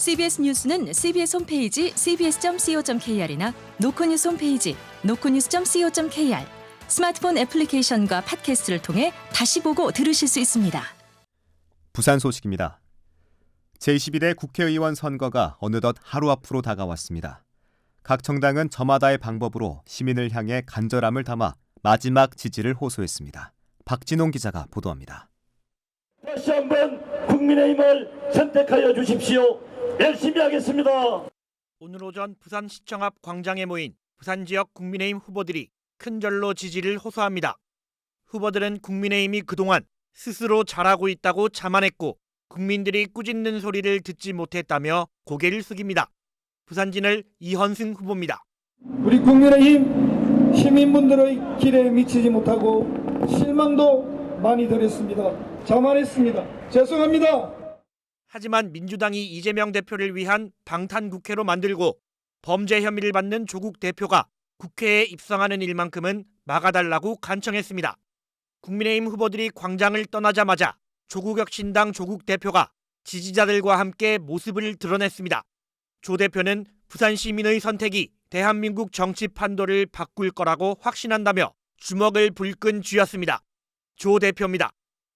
CBS 뉴스는 CBS 홈페이지 cbs.co.kr이나 노컷뉴스 홈페이지 노컷뉴스.co.kr, 스마트폰 애플리케이션과 팟캐스트를 통해 다시 보고 들으실 수 있습니다. 부산 소식입니다. 제21대 국회의원 선거가 어느덧 하루 앞으로 다가왔습니다. 각 정당은 저마다의 방법으로 시민을 향해 간절함을 담아 마지막 지지를 호소했습니다. 박진홍 기자가 보도합니다. 다시 한번 국민의힘을 선택하여 주십시오. 열심히 하겠습니다. 오늘 오전 부산시청 앞 광장에 모인 부산 지역 국민의힘 후보들이 큰 절로 지지를 호소합니다. 후보들은 국민의힘이 그동안 스스로 잘하고 있다고 자만했고 국민들이 꾸짖는 소리를 듣지 못했다며 고개를 숙입니다. 부산진을 이헌승 후보입니다. 우리 국민의힘 시민분들의 기대에 미치지 못하고 실망도 많이 드렸습니다. 자만했습니다. 죄송합니다. 하지만 민주당이 이재명 대표를 위한 방탄국회로 만들고 범죄 혐의를 받는 조국 대표가 국회에 입성하는 일만큼은 막아달라고 간청했습니다. 국민의힘 후보들이 광장을 떠나자마자 조국혁신당 조국 대표가 지지자들과 함께 모습을 드러냈습니다. 조 대표는 부산 시민의 선택이 대한민국 정치 판도를 바꿀 거라고 확신한다며 주먹을 불끈 쥐었습니다. 조 대표입니다.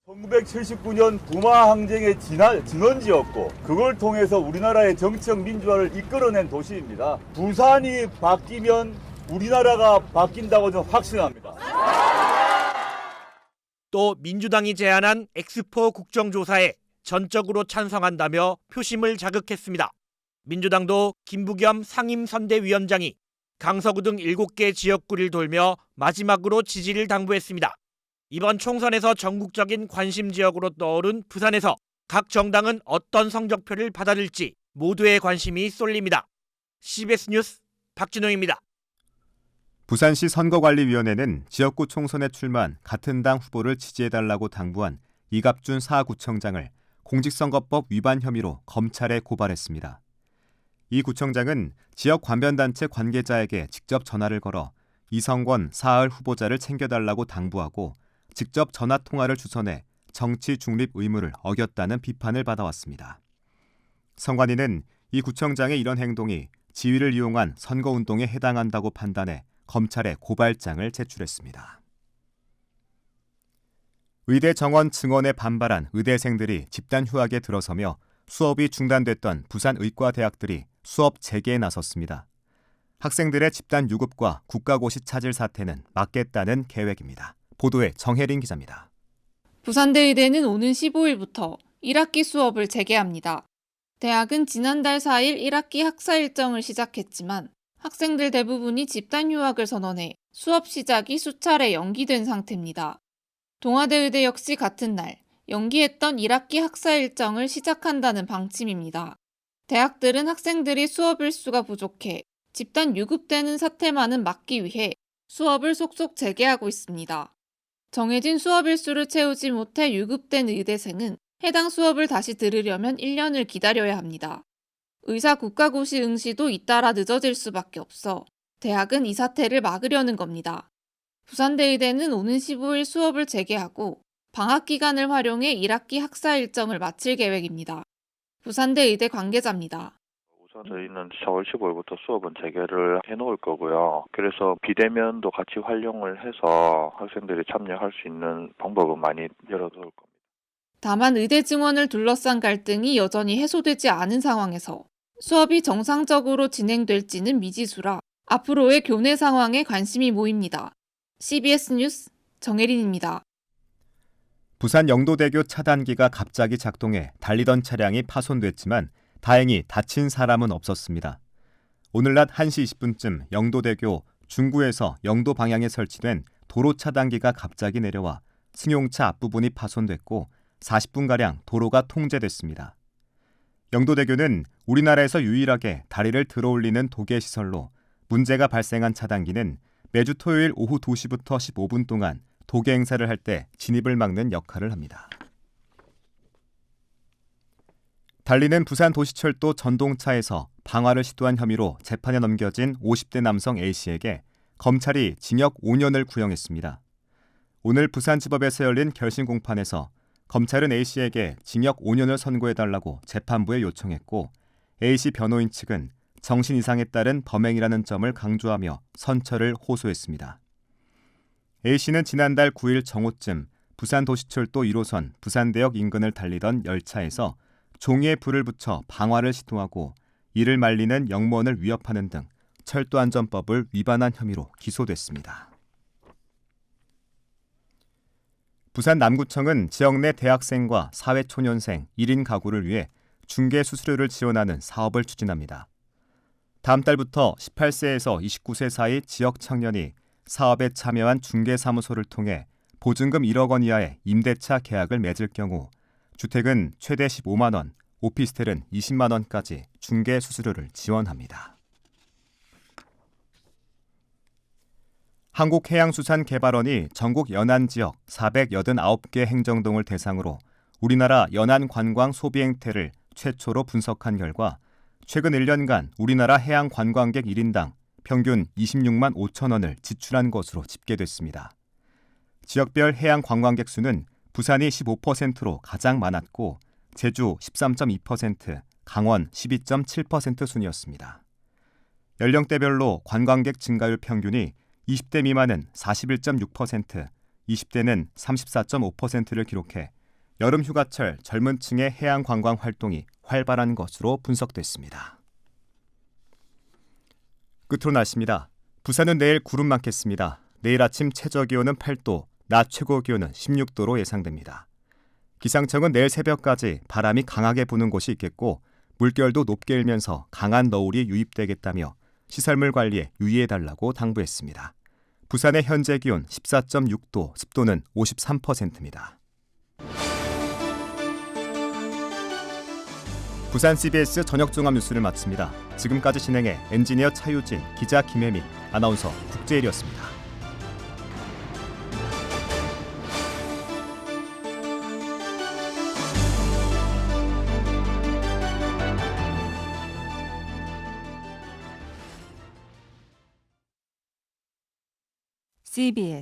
1979년 부마 항쟁의 진원지였고 그걸 통해서 우리나라의 정치적 민주화를 이끌어낸 도시입니다. 부산이 바뀌면 우리나라가 바뀐다고 저는 확신합니다. 또 민주당이 제안한 엑스포 국정조사에 전적으로 찬성한다며 표심을 자극했습니다. 민주당도 김부겸 상임선대위원장이 강서구 등 7개 지역구를 돌며 마지막으로 지지를 당부했습니다. 이번 총선에서 전국적인 관심 지역으로 떠오른 부산에서 각 정당은 어떤 성적표를 받아들일지 모두의 관심이 쏠립니다. CBS 뉴스 박진홍입니다. 부산시 선거관리위원회는 지역구 총선에 출마한 같은 당 후보를 지지해달라고 당부한 이갑준 사구청장을 공직선거법 위반 혐의로 검찰에 고발했습니다. 이 구청장은 지역 관변단체 관계자에게 직접 전화를 걸어 이성권 사흘 후보자를 챙겨달라고 당부하고 직접 전화통화를 주선해 정치 중립 의무를 어겼다는 비판을 받아왔습니다. 선관위는 이 구청장의 이런 행동이 지위를 이용한 선거운동에 해당한다고 판단해 검찰에 고발장을 제출했습니다. 의대 정원 증원에 반발한 의대생들이 집단 휴학에 들어서며 수업이 중단됐던 부산의과대학들이 수업 재개에 나섰습니다. 학생들의 집단 유급과 국가고시 차질 사태는 막겠다는 계획입니다. 보도에 정혜린 기자입니다. 부산대의대는 오는 15일부터 1학기 수업을 재개합니다. 대학은 지난달 4일 1학기 학사 일정을 시작했지만 학생들 대부분이 집단 휴학을 선언해 수업 시작이 수차례 연기된 상태입니다. 동아대의대 역시 같은 날 연기했던 1학기 학사 일정을 시작한다는 방침입니다. 대학들은 학생들이 수업 일수가 부족해 집단 유급되는 사태만은 막기 위해 수업을 속속 재개하고 있습니다. 정해진 수업 일수를 채우지 못해 유급된 의대생은 해당 수업을 다시 들으려면 1년을 기다려야 합니다. 의사 국가고시 응시도 잇따라 늦어질 수밖에 없어 대학은 이 사태를 막으려는 겁니다. 부산대의대는 오는 15일 수업을 재개하고 방학 기간을 활용해 1학기 학사 일정을 마칠 계획입니다. 부산대의대 관계자입니다. 우선 저희는 4월 15일부터 수업은 재개를 해놓을 거고요. 그래서 비대면도 같이 활용을 해서 학생들이 참여할 수 있는 방법은 많이 열어둘 겁니다. 다만 의대 증원을 둘러싼 갈등이 여전히 해소되지 않은 상황에서 수업이 정상적으로 진행될지는 미지수라 앞으로의 교내 상황에 관심이 모입니다. CBS 뉴스 정혜린입니다. 부산 영도대교 차단기가 갑자기 작동해 달리던 차량이 파손됐지만 다행히 다친 사람은 없었습니다. 오늘 낮 1시 20분쯤 영도대교 중구에서 영도 방향에 설치된 도로 차단기가 갑자기 내려와 승용차 앞부분이 파손됐고 40분가량 도로가 통제됐습니다. 영도대교는 우리나라에서 유일하게 다리를 들어올리는 도계시설로 문제가 발생한 차단기는 매주 토요일 오후 2시부터 15분 동안 도계 행사를 할 때 진입을 막는 역할을 합니다. 달리는 부산도시철도 전동차에서 방화를 시도한 혐의로 재판에 넘겨진 50대 남성 A씨에게 검찰이 징역 5년을 구형했습니다. 오늘 부산지법에서 열린 결심 공판에서 검찰은 A씨에게 징역 5년을 선고해달라고 재판부에 요청했고 A씨 변호인 측은 정신 이상에 따른 범행이라는 점을 강조하며 선처를 호소했습니다. A씨는 지난달 9일 정오쯤 부산도시철도 1호선 부산대역 인근을 달리던 열차에서 종이에 불을 붙여 방화를 시도하고 이를 말리는 역무원을 위협하는 등 철도안전법을 위반한 혐의로 기소됐습니다. 부산 남구청은 지역 내 대학생과 사회초년생 1인 가구를 위해 중개 수수료를 지원하는 사업을 추진합니다. 다음 달부터 18세에서 29세 사이 지역 청년이 사업에 참여한 중개사무소를 통해 보증금 1억 원 이하의 임대차 계약을 맺을 경우 주택은 최대 15만 원, 오피스텔은 20만 원까지 중개 수수료를 지원합니다. 한국해양수산개발원이 전국 연안지역 489개 행정동을 대상으로 우리나라 연안 관광 소비 행태를 최초로 분석한 결과 최근 1년간 우리나라 해양 관광객 1인당 평균 26만 5천 원을 지출한 것으로 집계됐습니다. 지역별 해양 관광객 수는 부산이 15%로 가장 많았고 제주 13.2%, 강원 12.7% 순이었습니다. 연령대별로 관광객 증가율 평균이 20대 미만은 41.6%, 20대는 34.5%를 기록해 여름 휴가철 젊은 층의 해양 관광 활동이 활발한 것으로 분석됐습니다. 끝으로 날씨입니다. 부산은 내일 구름 많겠습니다. 내일 아침 최저 기온은 8도, 낮 최고 기온은 16도로 예상됩니다. 기상청은 내일 새벽까지 바람이 강하게 부는 곳이 있겠고 물결도 높게 일면서 강한 너울이 유입되겠다며 시설물 관리에 유의해달라고 당부했습니다. 부산의 현재 기온 14.6도, 습도는 53%입니다. 부산 CBS 저녁 종합 뉴스를 마칩니다. 지금까지 진행해 엔지니어 차유진, 기자 김혜민, 아나운서 국재일이었습니다. CBS